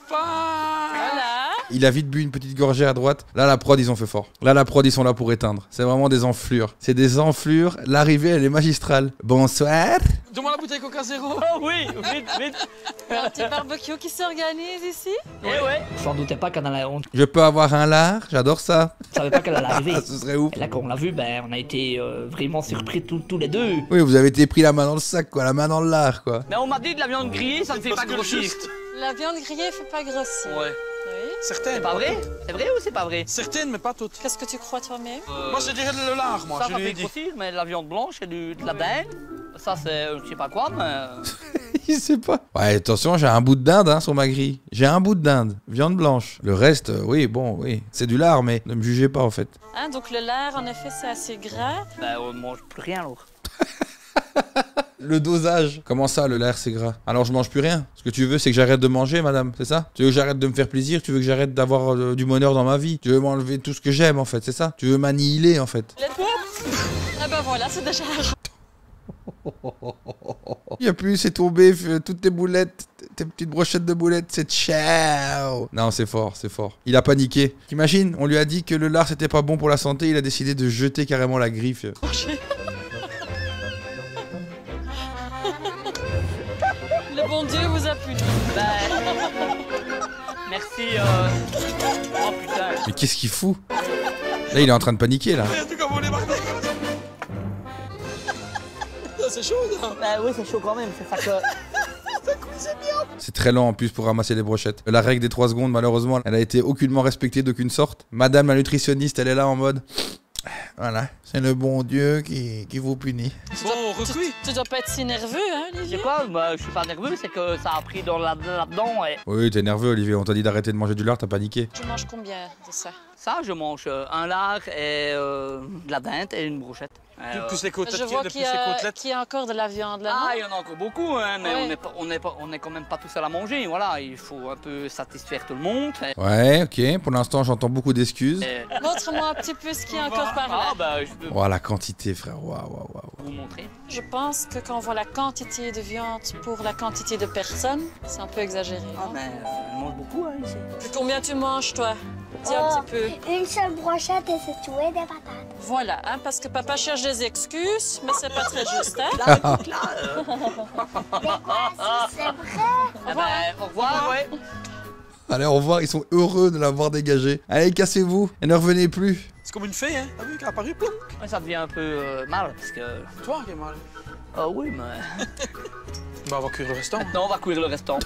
Voilà. Il a vite bu une petite gorgée à droite. Là, la prod, ils ont fait fort. Là, la prod, ils sont là pour éteindre. C'est vraiment des enflures. C'est des enflures. L'arrivée, elle est magistrale. Bonsoir. Donne-moi la bouteille Coca Zéro. Oh oui, vite, vite. Un petit barbecue qui s'organise ici. Eh ouais. Je n'en doutais pas qu'elle allait honte. Je peux avoir un lard? J'adore ça. Je savais pas qu'elle allait arriver. Ce serait ouf. Et là, quand on l'a vu, ben, on a été vraiment surpris tous les deux. Oui, vous avez été pris la main dans le sac, quoi. La main dans le lard, quoi. Mais on m'a dit de la viande grillée, ça ne fait pas grossir. La viande grillée fait pas grossir. Ouais. Oui. Certaines. C'est pas vrai? C'est vrai ou c'est pas vrai? Certaines, mais pas toutes. Qu'est-ce que tu crois toi-même? Moi, je dirais le lard, moi, Ça je lui ai fait dit. grossir, mais de la viande blanche et de la dinde. Ça, c'est je sais pas quoi, mais... Il sait pas. Ouais, attention, j'ai un bout de dinde hein, sur ma grille. J'ai un bout de dinde, viande blanche. Le reste, oui, bon, oui, c'est du lard, mais ne me jugez pas en fait. Hein, donc le lard, en effet, c'est assez gras. Ben, on ne mange plus rien, alors. Le dosage. Comment ça, le lard, c'est gras? Alors je mange plus rien. Ce que tu veux, c'est que j'arrête de manger, madame, c'est ça? Tu veux que j'arrête de me faire plaisir? Tu veux que j'arrête d'avoir du bonheur dans ma vie? Tu veux m'enlever tout ce que j'aime, en fait, c'est ça? Tu veux m'annihiler, en fait? Les toi? Ah ben voilà, c'est déjà... Il y a plus, c'est tombé, toutes tes boulettes, tes petites brochettes de boulettes, c'est ciao. Non, c'est fort, c'est fort. Il a paniqué. T'imagines, on lui a dit que le lard c'était pas bon pour la santé, il a décidé de jeter carrément la griffe. Le bon Dieu vous a puni. Merci, Oh putain. Mais qu'est-ce qu'il fout? Là, il est en train de paniquer, là. C'est chaud, là. Ben oui, c'est chaud quand même, c'est ça que... C'est très lent en plus pour ramasser les brochettes. La règle des 3 secondes, malheureusement, elle a été aucunement respectée d'aucune sorte. Madame la nutritionniste, elle est là en mode... Voilà, c'est le bon Dieu qui vous punit. Bon, recuit. Tu dois pas être si nerveux, hein, Olivier? C'est quoi? Bah, je suis pas nerveux, c'est que ça a pris là-dedans et... Oui, t'es nerveux, Olivier. On t'a dit d'arrêter de manger du lard, t'as paniqué. Tu manges combien de ça? Ça, je mange un lard et de la dinde et une brochette. Plus les côtelettes. Je vois qu'il y a encore de la viande là. Ah, il y en a encore beaucoup, hein, mais Ouais. on est quand même pas tous seuls à manger. Voilà, il faut un peu satisfaire tout le monde. Ouais, ok. Pour l'instant, j'entends beaucoup d'excuses. Montre-moi un petit peu ce qu'il y a encore par là. Ah, bah, je peux Oh, la quantité, frère. Waouh, waouh, waouh. vous montrer. Je pense que quand on voit la quantité de viande pour la quantité de personnes, c'est un peu exagéré. Ah, mais on mange beaucoup, hein, ici. Et combien tu manges, toi? Dis un petit peu. Une seule brochette et c'est tout et des patates. Voilà, hein, parce que papa cherche des excuses, mais c'est pas très juste, hein? Mais quoi, si c'est vrai? Ah, ben, au revoir, ouais. Allez, au revoir. Ils sont heureux de l'avoir dégagé. Allez, cassez-vous. Et ne revenez plus. C'est comme une fée, hein. T'as vu qu'elle a apparu, plouk. Ouais, ça devient un peu mal, parce que... Toi qui es mal. Ah oui, mais... Bah, on va cuire le restant. Maintenant, on va cuire le restant.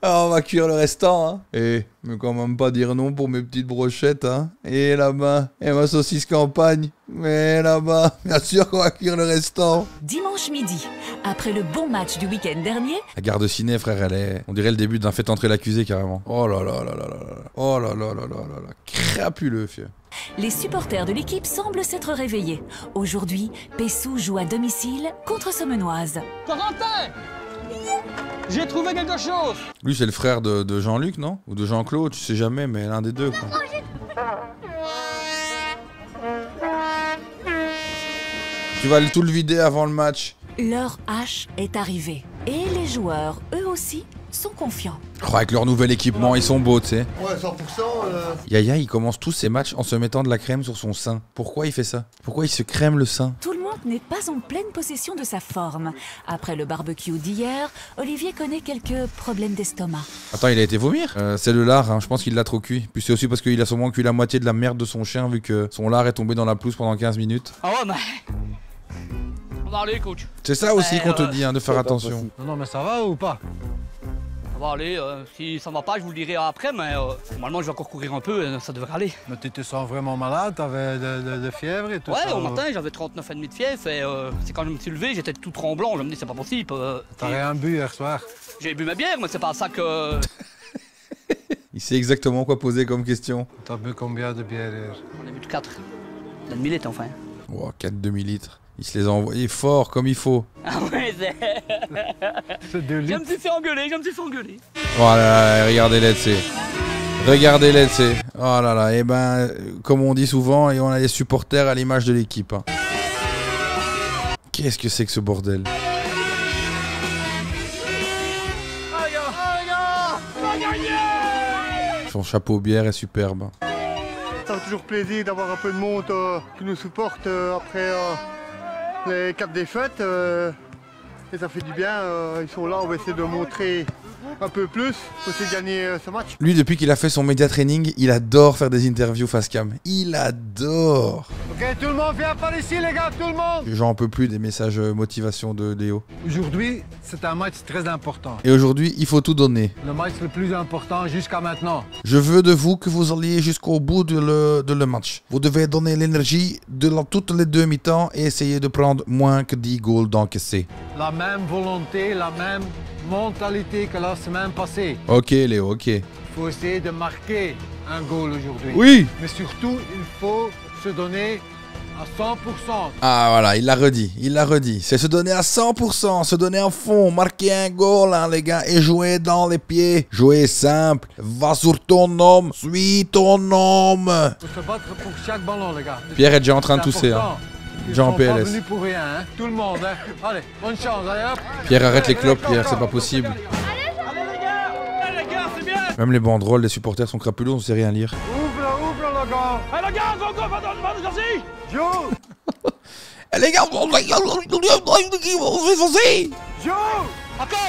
Ah, on va cuire le restant, hein. Eh, mais quand même pas dire non pour mes petites brochettes, hein. Et là-bas, et ma saucisse campagne. Mais là-bas, bien sûr qu'on va cuire le restant. Dimanche midi, après le bon match du week-end dernier, La gare de ciné, frère, elle est... On dirait le début d'un fait entrer l'accusé, carrément. Oh là là là là là là. Oh là là là là là là. Crapuleux, fieu. les supporters de l'équipe semblent s'être réveillés. Aujourd'hui, Pessou joue à domicile contre Somenoise. Corentin! J'ai trouvé quelque chose! Lui, c'est le frère de Jean-Luc, non? Ou de Jean-Claude, tu sais jamais, mais l'un des deux, quoi. Tu vas tout le vider avant le match. Leur H est arrivé. Et les joueurs, eux aussi, sont confiants. Oh, avec leur nouvel équipement, ils sont beaux, tu sais. Ouais, 100%. Yaya, il commence tous ses matchs en se mettant de la crème sur son sein. Pourquoi il fait ça? Pourquoi il se crème le sein? Tout le monde n'est pas en pleine possession de sa forme. Après le barbecue d'hier, Olivier connaît quelques problèmes d'estomac. Attends, il a été vomir? C'est le lard, hein. Je pense qu'il l'a trop cuit. Puis c'est aussi parce qu'il a sûrement cuit la moitié de la merde de son chien vu que son lard est tombé dans la pelouse pendant 15 minutes. Ah ouais, mais... On va aller, coach. C'est ça aussi qu'on te dit, hein, de faire attention. Non, mais ça va ou pas? On va aller, si ça va pas, je vous le dirai après, mais normalement je vais encore courir un peu, ça devrait aller. Mais tu te sens vraiment malade? T'avais de fièvre et tout Ouais, ça? au matin j'avais 39,5 de fièvre et c'est quand je me suis levé, j'étais tout tremblant, je me dis c'est pas possible. T'as rien bu hier soir? J'ai bu ma bière, mais c'est pas ça que... Il sait exactement quoi poser comme question. T'as bu combien de bière hier? On a bu 4. La demi-litre enfin. Oh, 4 demi-litres. Il se les a envoyés fort, comme il faut. Ah ouais, c'est... C'est 2 litres. Je me suis fait engueuler, je me suis fait engueuler. Oh là là, regardez-les, c'est... Regardez-les, c'est... Oh là là, et ben, comme on dit souvent, et on a les supporters à l'image de l'équipe. Hein. Qu'est-ce que c'est que ce bordel? Son chapeau bière est superbe. Ça fait toujours plaisir d'avoir un peu de monde qui nous supporte après les 4 défaites. Et ça fait du bien. Ils sont là, on va essayer de montrer un peu plus pour essayer de gagner ce match. Lui, depuis qu'il a fait son média training, il adore faire des interviews face cam. Il adore. Ok, tout le monde vient par ici, les gars, tout le monde. J'en peux plus des messages motivation de Léo. Aujourd'hui, c'est un match très important. Et aujourd'hui, il faut tout donner. Le match le plus important jusqu'à maintenant. Je veux de vous que vous alliez jusqu'au bout de le match. Vous devez donner l'énergie de toutes les 2 mi-temps et essayer de prendre moins que 10 goals d'encaisser. La même volonté, la même mentalité que la semaine passée. Ok Léo, ok. Il faut essayer de marquer un goal aujourd'hui. Oui. Mais surtout, il faut se donner à 100%. Ah voilà, il l'a redit. C'est se donner à 100%, se donner à fond, marquer un goal hein, les gars, et jouer dans les pieds. Jouer simple, va sur ton homme, suis ton homme. Il faut se battre pour chaque ballon les gars. Pierre est déjà en train de tousser. Hein. Déjà en PLS. Pas PLS. venu pour rien, hein. Tout le monde. Hein. Allez, bonne chance, allez hop. Pierre, arrête les clopes, Pierre, c'est pas possible. Même les banderoles des supporters sont crapuleux, on sait rien lire. Ouvre le gars. Hey, le gars, go, vas-y. Joe. Les gars, on va se foncer. Joe. Encore.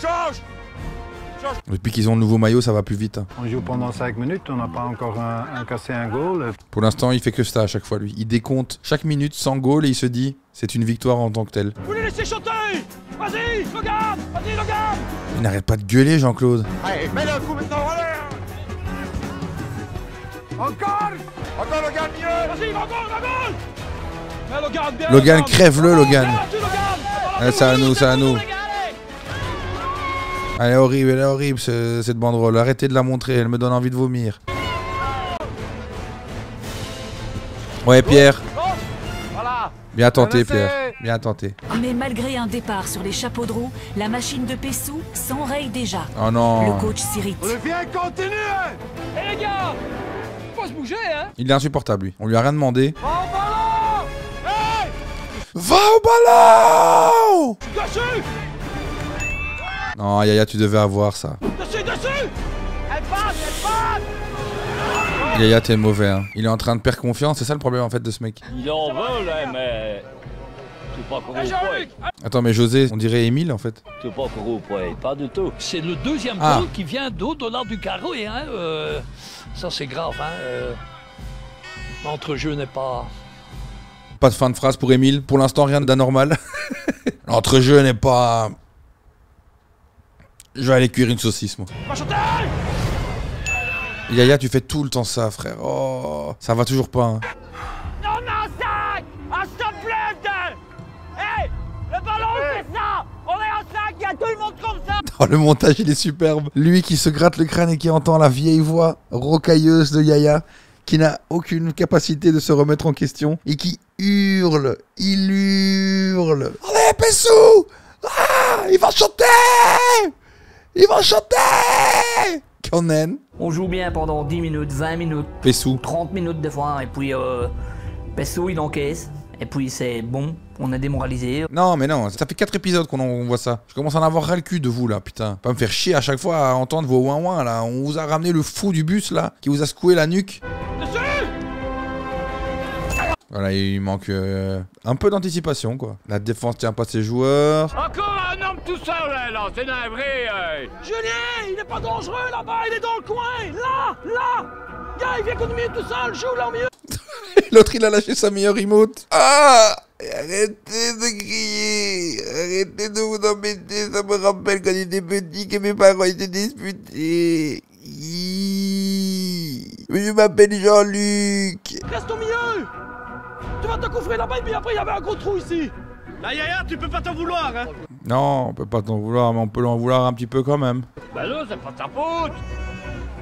Change. Depuis qu'ils ont le nouveau maillot, ça va plus vite. Hein. On joue pendant 5 minutes, on n'a pas encore cassé un goal. Pour l'instant, il fait que ça à chaque fois, lui. Il décompte chaque minute sans goal et il se dit, c'est une victoire en tant que telle. Vous les laissez chanter. Vas-y, regarde. Il n'arrête pas de gueuler, Jean-Claude. Allez, mets le coup maintenant, allez. Encore, Logan, mieux. Vas-y, Logan. Logan, crève-le, Logan. C'est à nous. Elle est horrible cette banderole. Arrêtez de la montrer, elle me donne envie de vomir. Ouais, Pierre. Bien tenté, Pierre. Bien tenté. Mais malgré un départ sur les chapeaux de roue, la machine de Pessou s'enraye déjà. Oh non. Le coach s'irrite. Viens, continue. Hé les gars, faut se bouger, hein. Il est insupportable, lui. On lui a rien demandé. Va au ballon. Hey. Va au ballon. Dessus. Non, Yaya, tu devais avoir ça. Dessus. Elle passe. Yaya, t'es mauvais, hein. Il est en train de perdre confiance, c'est ça le problème en fait de ce mec. Il en veut là, mais... Tu pas couru au point. Attends, mais José, on dirait Émile en fait. Tu pas couru au point, pas du tout. C'est le deuxième goal qui vient d'au-delà du carreau, et hein, ça c'est grave. Hein, l'entrejeu n'est pas... Pas de fin de phrase pour Émile, pour l'instant rien d'anormal. L'entrejeu n'est pas... Je vais aller cuire une saucisse, moi. Yaya, tu fais tout le temps ça, frère. Oh, ça va toujours pas. Hein. Non, 5. S'il te plaît. Hey, le ballon, c'est ça. On est en 5, il y a tout le monde comme ça. Oh, le montage, il est superbe. Lui qui se gratte le crâne et qui entend la vieille voix rocailleuse de Yaya, qui n'a aucune capacité de se remettre en question et qui hurle. Il hurle. Allez, Pessou. Ah, il va chanter. Conan. On joue bien pendant 10 minutes, 20 minutes, Pessou. 30 minutes des fois, et puis Pessou il encaisse, et puis c'est bon, on est démoralisé. Non, mais non, ça fait 4 épisodes qu'on voit ça. Je commence à en avoir ras le cul de vous là, putain. Pas me faire chier à chaque fois à entendre vos ouin-ouin là. On vous a ramené le fou du bus là, qui vous a secoué la nuque. Voilà, il manque un peu d'anticipation quoi. La défense tient pas ses joueurs. Encore un homme tout seul là, c'est navré. Julien, il est pas dangereux là-bas, il est dans le coin. Là. Gars, il vient économiser tout seul, joue là au mieux. L'autre il a lâché sa meilleure emote. Ah, arrêtez de crier. Arrêtez de vous embêter. Ça me rappelle quand j'étais petit que mes parents étaient disputés. Je m'appelle Jean-Luc. Reste au milieu. Tu vas te coffrer là-bas et puis après il y avait un gros trou ici. Là Yaya, tu peux pas t'en vouloir hein. Non, on peut pas t'en vouloir, mais on peut l'en vouloir un petit peu quand même. Ben là, c'est pas ta faute.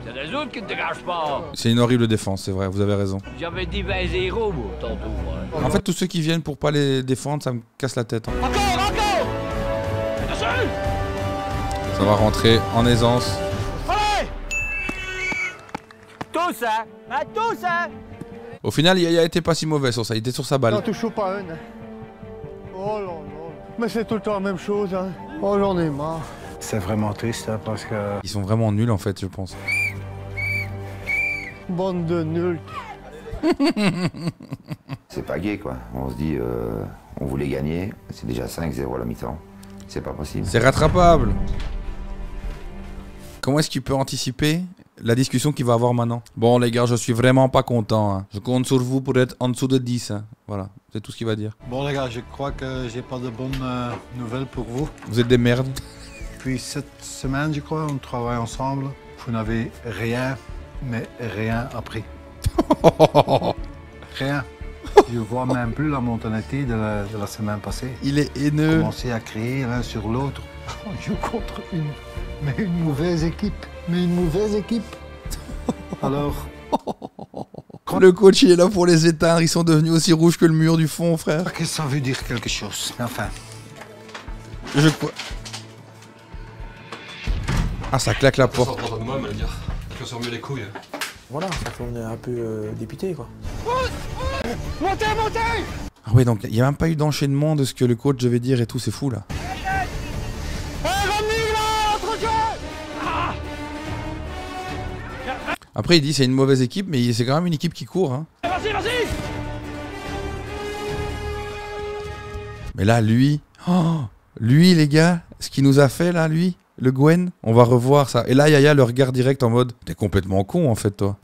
C'est les autres qui te dégagent pas. C'est une horrible défense, c'est vrai, vous avez raison. J'avais dit 20-0 moi, tantôt. Ouais. En fait, tous ceux qui viennent pour pas les défendre, ça me casse la tête. Hein. Encore. Ça va rentrer en aisance. Allez. Tous hein. Tous hein. Au final, Yaya était pas si mauvais sur ça, il était sur sa balle. Non, touche pas une. Oh là là. Mais c'est tout le temps la même chose, hein. Oh, j'en ai marre. C'est vraiment triste, hein, parce que... Ils sont vraiment nuls en fait, je pense. Bande de nuls. C'est pas gai quoi. On se dit, on voulait gagner. C'est déjà 5-0 à la mi-temps. C'est pas possible. C'est rattrapable. Comment est-ce qu'il peut anticiper la discussion qu'il va avoir maintenant? Bon les gars, je suis vraiment pas content. Hein. Je compte sur vous pour être en dessous de 10. Hein. Voilà, c'est tout ce qu'il va dire. Bon les gars, je crois que j'ai pas de bonnes nouvelles pour vous. Vous êtes des merdes. Depuis cette semaine, je crois, on travaille ensemble. Vous n'avez rien, mais rien appris. Rien. Je vois même plus la mentalité de la semaine passée. Il est haineux. Commencer à crier l'un sur l'autre. On joue contre une mauvaise équipe. Mais une mauvaise équipe. Alors... Le coach, il est là pour les éteindre. Ils sont devenus aussi rouges que le mur du fond, frère. Qu'est-ce que ça veut dire quelque chose? Enfin... Je crois... Ah, ça claque la porte. Ça de moi, mais le gars. Je se remet les couilles. Voilà, ça fait on est un peu dépité, quoi. Montez, montez! Ah ouais, donc il n'y a même pas eu d'enchaînement de ce que le coach devait dire et tout, c'est fou là. Après, il dit c'est une mauvaise équipe, mais c'est quand même une équipe qui court. Hein. Vas-y, vas-y! Mais là, lui, les gars, ce qu'il nous a fait là, lui, le Gwen, on va revoir ça. Et là, Yaya le regarde direct en mode, t'es complètement con en fait, toi.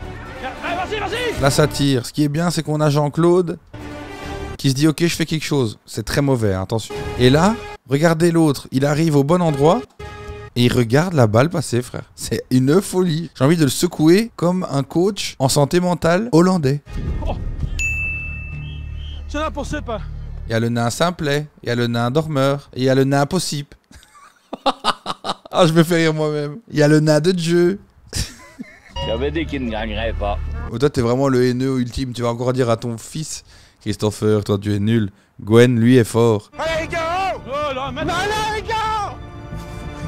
Vas-y, vas-y! Là, ça tire. Ce qui est bien, c'est qu'on a Jean-Claude qui se dit, ok, je fais quelque chose. C'est très mauvais, hein, attention. Et là, regardez l'autre, il arrive au bon endroit. Et il regarde la balle passer, frère. C'est une folie. J'ai envie de le secouer comme un coach en santé mentale hollandais. Oh. C'est là pour ce pas. Il y a le nain simplet, il y a le nain dormeur, et il y a le nain possible. Ah, je me fais rire moi-même. Il y a le nain de Dieu. J'avais dit qu'il ne gagnerait pas. Oh, toi, t'es vraiment le haineux ultime. Tu vas encore dire à ton fils, Christopher, toi, tu es nul. Gwen, lui, est fort. Allez, les gars! Oh là, maintenant! Allez, les gars!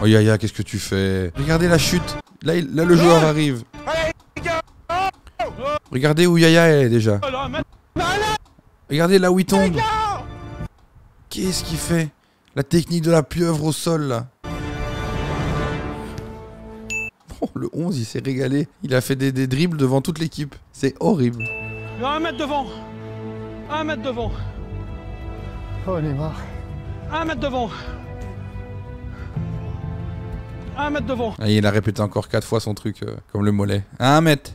Oh Yaya, qu'est-ce que tu fais? Regardez la chute. Là, le joueur arrive. Regardez où Yaya est déjà. Regardez là où il tombe. Qu'est-ce qu'il fait? La technique de la pieuvre au sol là. Oh, le 11 il s'est régalé. Il a fait des dribbles devant toute l'équipe. C'est horrible. Il y a 1 mètre devant. 1 mètre devant. Oh, on est marre. 1 mètre devant. 1 mètre devant. Ah, il a répété encore 4 fois son truc, comme le mollet. 1 mètre,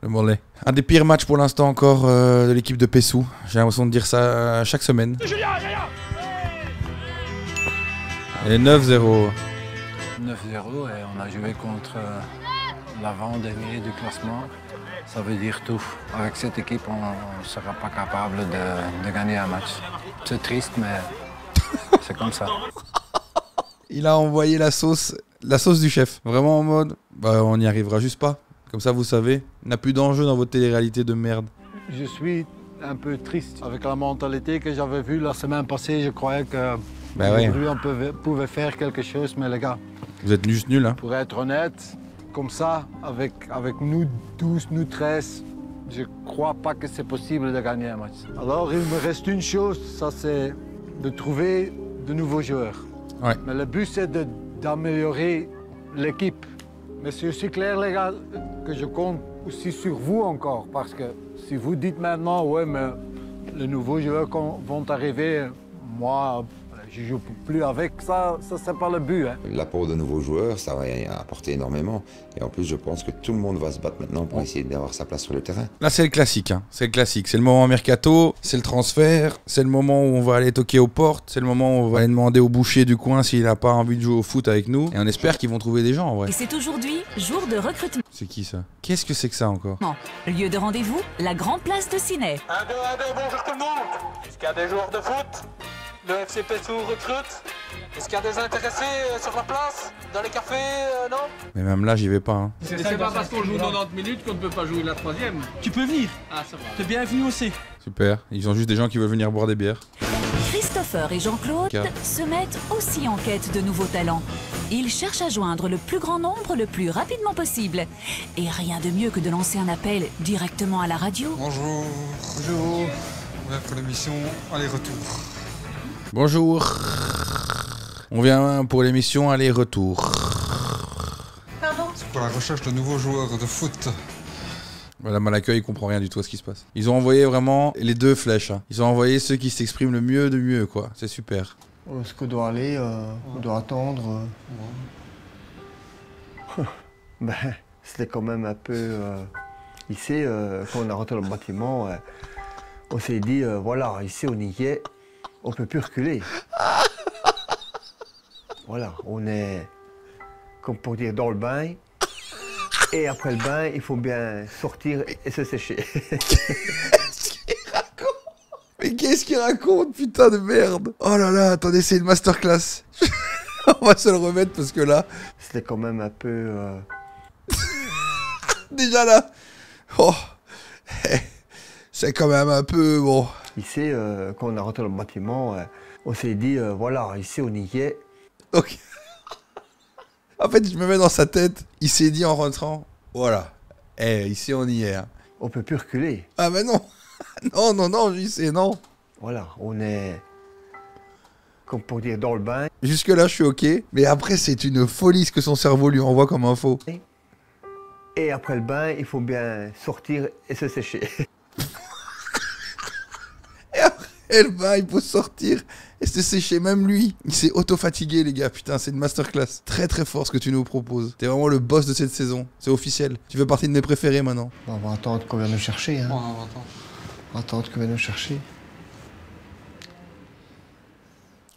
le mollet. Un des pires matchs pour l'instant encore de l'équipe de Pessou. J'ai l'impression de dire ça chaque semaine. Et 9-0. 9-0 et on a joué contre l'avant-dernier du classement. Ça veut dire tout. Avec cette équipe, on ne sera pas capable de gagner un match. C'est triste, mais c'est comme ça. Il a envoyé la sauce du chef. Vraiment en mode, bah on n'y arrivera juste pas. Comme ça vous savez, il n'y a plus d'enjeu dans votre télé-réalité de merde. Je suis un peu triste. Avec la mentalité que j'avais vue la semaine passée, je croyais que aujourd'hui on pouvait faire quelque chose, mais les gars... Vous êtes juste nuls, hein. Pour être honnête, comme ça, avec nous 12, nous 13, je crois pas que c'est possible de gagner un match. Alors il me reste une chose, ça c'est de trouver de nouveaux joueurs. Ouais. Mais le but, c'est d'améliorer l'équipe. Mais c'est aussi clair, les gars, que je compte aussi sur vous encore. Parce que si vous dites maintenant, ouais, mais les nouveaux joueurs vont arriver, moi, je joue plus avec, ça c'est pas le but. Hein. L'apport de nouveaux joueurs, ça va apporter énormément. Et en plus, je pense que tout le monde va se battre maintenant pour essayer d'avoir sa place sur le terrain. Là, c'est le classique. Hein. C'est le classique. C'est le moment mercato, c'est le transfert, c'est le moment où on va aller toquer aux portes, c'est le moment où on va aller demander au boucher du coin s'il n'a pas envie de jouer au foot avec nous. Et on espère qu'ils vont trouver des gens en vrai. Et c'est aujourd'hui jour de recrutement. C'est qui ça? Qu'est-ce que c'est que ça encore? Lieu de rendez-vous, la grande place de Ciné. 1, 2, bonjour tout le monde. Est-ce qu'il y a des joueurs de foot? Le FC Pessou recrute. Est-ce qu'il y a des intéressés sur la place? Dans les cafés, non? Mais même là, j'y vais pas. Hein. C'est pas parce qu'on joue 90 minutes qu'on ne peut pas jouer la 3e. Tu peux venir. Ah, ça va. T'es bienvenu aussi. Super. Ils ont juste des gens qui veulent venir boire des bières. Christopher et Jean-Claude se mettent aussi en quête de nouveaux talents. Ils cherchent à joindre le plus grand nombre le plus rapidement possible. Et rien de mieux que de lancer un appel directement à la radio. Bonjour. Bonjour. On va pour l'émission Aller-Retour. Bonjour. On vient pour l'émission Aller-Retour. Pardon? C'est pour la recherche de nouveaux joueurs de foot. Madame à l'accueil, il comprend rien du tout à ce qui se passe. Ils ont envoyé vraiment les 2 flèches. Hein. Ils ont envoyé ceux qui s'expriment le mieux de mieux, quoi. C'est super. Est-ce qu'on doit aller? On doit attendre. Ben, c'était quand même un peu... ici, quand on a rentré dans le bâtiment, on s'est dit, voilà, ici on y est, on peut plus reculer. Voilà, on est, comme pour dire, dans le bain. Et après le bain, il faut bien sortir et se sécher. Mais qu'est-ce qu'il raconte, putain de merde! Oh là là, attendez, c'est une masterclass. On va se le remettre parce que là... C'était quand même un peu... Déjà là... Oh, c'est quand même un peu... Bon... Ici, quand on a rentré dans le bâtiment, on s'est dit, voilà, ici on y est. Ok. En fait, je me mets dans sa tête, il s'est dit en rentrant, voilà, ici on y est. Hein. On peut plus reculer. Ah mais non. Non, non, non, je sais non. Voilà, on est, comme pour dire, dans le bain. Jusque là, je suis ok, mais après, c'est une folie ce que son cerveau lui envoie comme info. Et après le bain, il faut bien sortir et se sécher. Et après le bain, il faut sortir et se sécher. Même lui, il s'est auto-fatigué, les gars. Putain, c'est une masterclass. Très très fort ce que tu nous proposes. T'es vraiment le boss de cette saison. C'est officiel. Tu fais partie de mes préférés maintenant. On va attendre qu'on vienne nous chercher. Hein. On va attendre. On va attendre qu'on vienne nous chercher.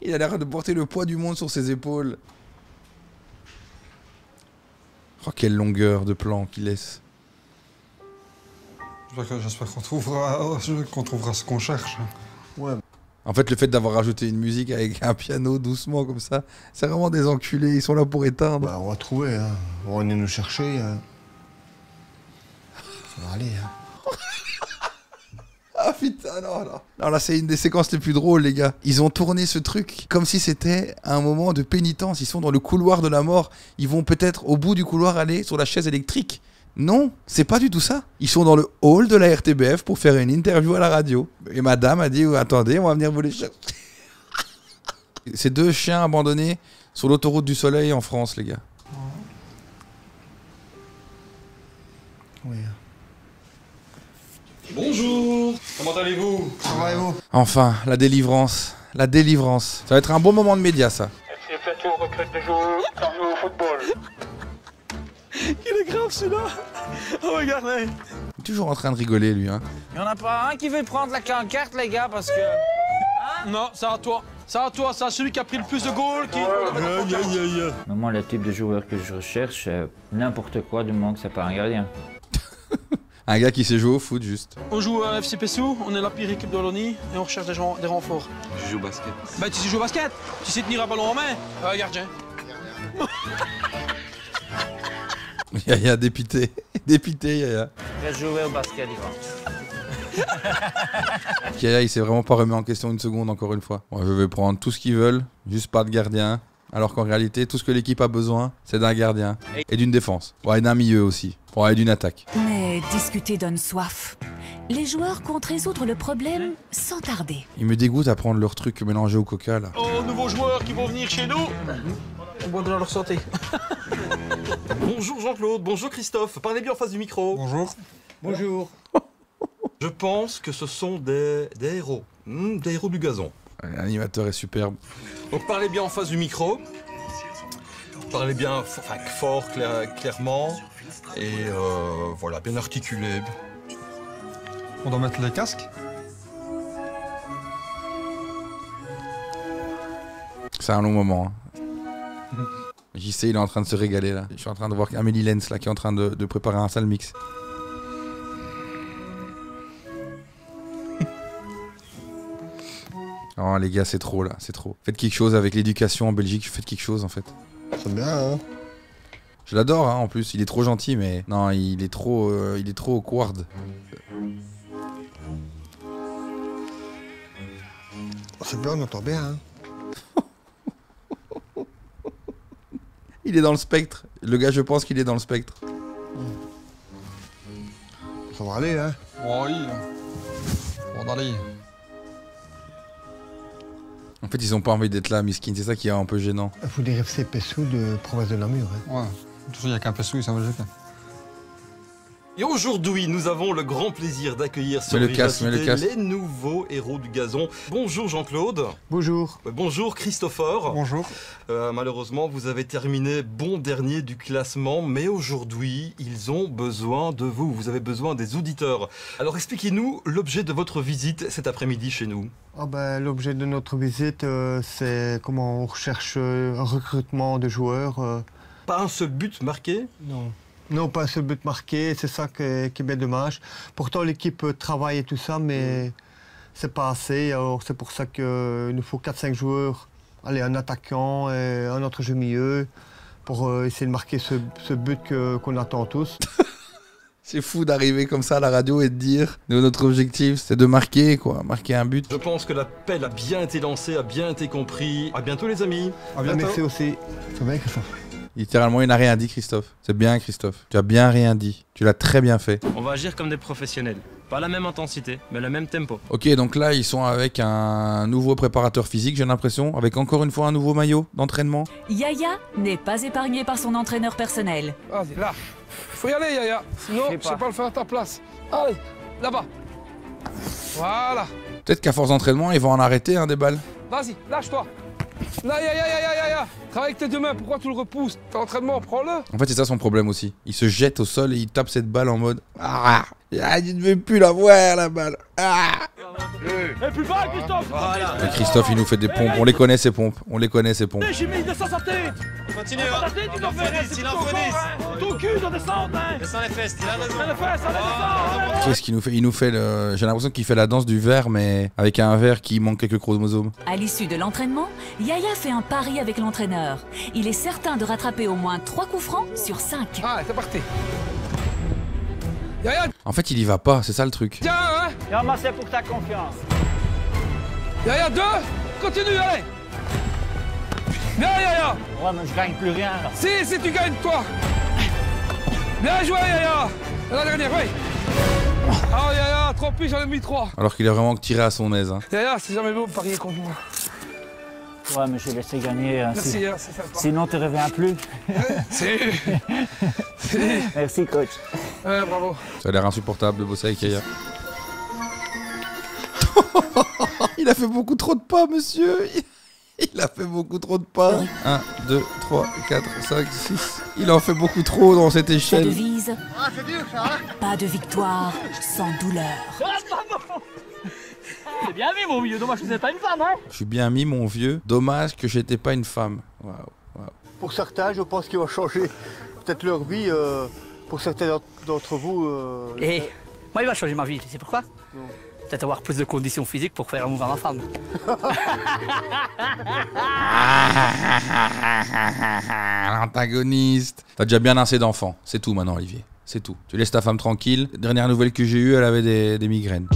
Il a l'air de porter le poids du monde sur ses épaules. Oh, quelle longueur de plan qu'il laisse. J'espère qu'on trouvera ce qu'on cherche. Ouais. En fait, le fait d'avoir rajouté une musique avec un piano doucement comme ça, c'est vraiment des enculés, ils sont là pour éteindre. Bah, on va trouver, hein. On va venir nous chercher. Ça va aller, hein. Ah putain, non, non. Non, là, c'est une des séquences les plus drôles, les gars. Ils ont tourné ce truc comme si c'était un moment de pénitence. Ils sont dans le couloir de la mort. Ils vont peut-être, au bout du couloir, aller sur la chaise électrique. Non, c'est pas du tout ça. Ils sont dans le hall de la RTBF pour faire une interview à la radio. Et madame a dit, attendez, on va venir vous les chercher. C'est 2 chiens abandonnés sur l'autoroute du Soleil en France, les gars. Oui. Bonjour, comment allez-vous? Ça va et vous? Enfin, la délivrance. La délivrance. Ça va être un bon moment de média, ça. C'est bientôt retraite des joueurs, on joue au football. Il est grave celui-là. Oh, regardez. Il est toujours en train de rigoler, lui, hein. Il y en a pas un qui veut prendre la carte, les gars, parce que... Non, c'est à toi. C'est à toi, c'est à celui qui a pris le plus de goals qui... Moi, le type de joueur que je recherche, c'est n'importe quoi du moment que c'est pas un gardien. Un gars qui sait jouer au foot, juste. On joue à FC Pessou, on est la pire équipe de l'ONI et on recherche des renforts. Je joue au basket. Bah tu sais jouer au basket, tu sais tenir un ballon en main, gardien. Yaya, dépité. Dépité, Yaya. Je vais jouer au basket, il va. Yaya, il s'est vraiment pas remis en question une seconde, encore une fois. Bon, je vais prendre tout ce qu'ils veulent, juste pas de gardien. Alors qu'en réalité, tout ce que l'équipe a besoin, c'est d'un gardien. Et d'une défense. Ouais, et d'un milieu aussi. Ouais, et d'une attaque. Mais discuter donne soif. Les joueurs comptent résoudre le problème sans tarder. Il me dégoûte à prendre leur truc mélangé au coca, là. Oh, nouveaux joueurs qui vont venir chez nous. On boit de leur santé. Bonjour Jean-Claude, bonjour Christophe, parlez bien en face du micro. Bonjour. Bonjour. Je pense que ce sont des héros. Des héros du gazon. L'animateur est superbe. Donc parlez bien en face du micro. Parlez bien fort, clairement. Et voilà, bien articulé. On doit mettre les casques. C'est un long moment. Hein. JC, il est en train de se régaler là. Je suis en train de voir Amélie Lenz là qui est en train de préparer un sale mix. Oh les gars, c'est trop là, c'est trop. Faites quelque chose avec l'éducation en Belgique, faites quelque chose en fait. C'est bien, hein. Je l'adore hein, en plus, il est trop gentil mais non, il est trop awkward. C'est bien, on entend bien, hein. Il est dans le spectre. Le gars, je pense qu'il est dans le spectre. Ça va aller, hein. Oui. On va aller. En fait, ils ont pas envie d'être là, miskin. C'est ça qui est un peu gênant. Il faut des FC Pessou de province de Namur, hein. Ouais. De toute façon, il n'y a qu'un Pessou ici en Belgique. Et aujourd'hui, nous avons le grand plaisir d'accueillir sur Mets le casque, Vivacité les nouveaux héros du gazon. Bonjour Jean-Claude. Bonjour. Bonjour Christopher. Bonjour. Malheureusement, vous avez terminé bon dernier du classement, mais aujourd'hui, ils ont besoin de vous. Vous avez besoin des auditeurs. Alors expliquez-nous l'objet de votre visite cet après-midi chez nous. L'objet de notre visite, c'est comment on recherche un recrutement de joueurs. Pas un seul but marqué? Non. Non, pas un seul but marqué, c'est ça qui est bien dommage. Pourtant, l'équipe travaille et tout ça, mais c'est pas assez. Alors, c'est pour ça qu'il nous faut 4-5 joueurs. Allez, un attaquant et un autre jeu milieu pour essayer de marquer ce but qu'on attend tous. C'est fou d'arriver comme ça à la radio et de dire notre objectif c'est de marquer marquer un but. Je pense que l'appel a bien été lancé, a bien été compris. À bientôt les amis. À bientôt. Merci aussi. C'est bien Christophe. Littéralement il n'a rien dit Christophe. C'est bien Christophe. Tu as bien rien dit. Tu l'as très bien fait. On va agir comme des professionnels. Pas la même intensité, mais le même tempo. Ok, donc là ils sont avec un nouveau préparateur physique, j'ai l'impression, avec encore une fois un nouveau maillot d'entraînement. Yaya n'est pas épargné par son entraîneur personnel. Vas-y, là. Faut y aller, Yaya. Sinon, je sais pas le faire à ta place. Allez, là-bas. Voilà. Peut-être qu'à force d'entraînement, ils vont en arrêter des balles. Vas-y, lâche-toi. Là, Yaya. Travaille avec tes deux mains, pourquoi tu le repousses? T'as l'entraînement, prends-le. En fait, c'est ça son problème aussi. Il se jette au sol et il tape cette balle en mode il ne veut plus la voir, la balle. Et plus bas, Christophe. Voilà. Et Christophe, il nous fait des pompes. On les connaît, ces pompes. On les connaît, ces pompes. Jimmy, descends sortez. Continue, hein. Il en faut 10, il en faut 10. Ton cul, on descend, hein. Descends les fesses, il a raison. Les fesses, allez, descends. Qu'est-ce qu'il nous fait? Il nous fait le... J'ai l'impression qu'il fait la danse du verre, mais avec un verre qui manque quelques chromosomes. À l'issue de l'entraînement, Yaya fait un pari avec l'entraîneur. Il est certain de rattraper au moins 3 coups francs sur 5. Ah, c'est parti. Yaya. En fait, il y va pas, c'est ça le truc. Tiens, hein. Yama, c'est pour ta confiance. Yaya, 2. Continue, allez. Bien, Yaya. Ouais, mais je gagne plus rien, là. Si, tu gagnes, toi. Bien joué, Yaya. La dernière, oui. Ah, Yaya, 3 piges, j'en ai mis 3. Alors qu'il est vraiment tiré à son aise. Yaya, c'est jamais beau de parier contre moi. Ouais, mais j'ai laissé gagner. Merci, c'est sympa. Sinon, tu reviens plus. Merci, coach. Ouais, bravo. Ça a l'air insupportable de bosser avec Yaya. Il a fait beaucoup trop de pas, monsieur. Il a fait beaucoup trop de pas. 1, 2, 3, 4, 5, 6. Il en fait beaucoup trop dans cette échelle. Sa devise, pas de victoire sans douleur. C'est bien mis, mon vieux. Dommage que vous n'êtes pas une femme, hein. Je suis bien mis, mon vieux. Dommage que j'étais pas une femme. Waouh. Pour certains, je pense qu'il va changer peut-être leur vie. Pour certains d'entre vous... Moi, il va changer ma vie. Tu sais pourquoi? Peut-être avoir plus de conditions physiques pour faire un mouvement à ma femme. L'antagoniste. T'as déjà bien assez d'enfants. C'est tout maintenant, Olivier. C'est tout. Tu laisses ta femme tranquille. Dernière nouvelle que j'ai eue, elle avait des migraines.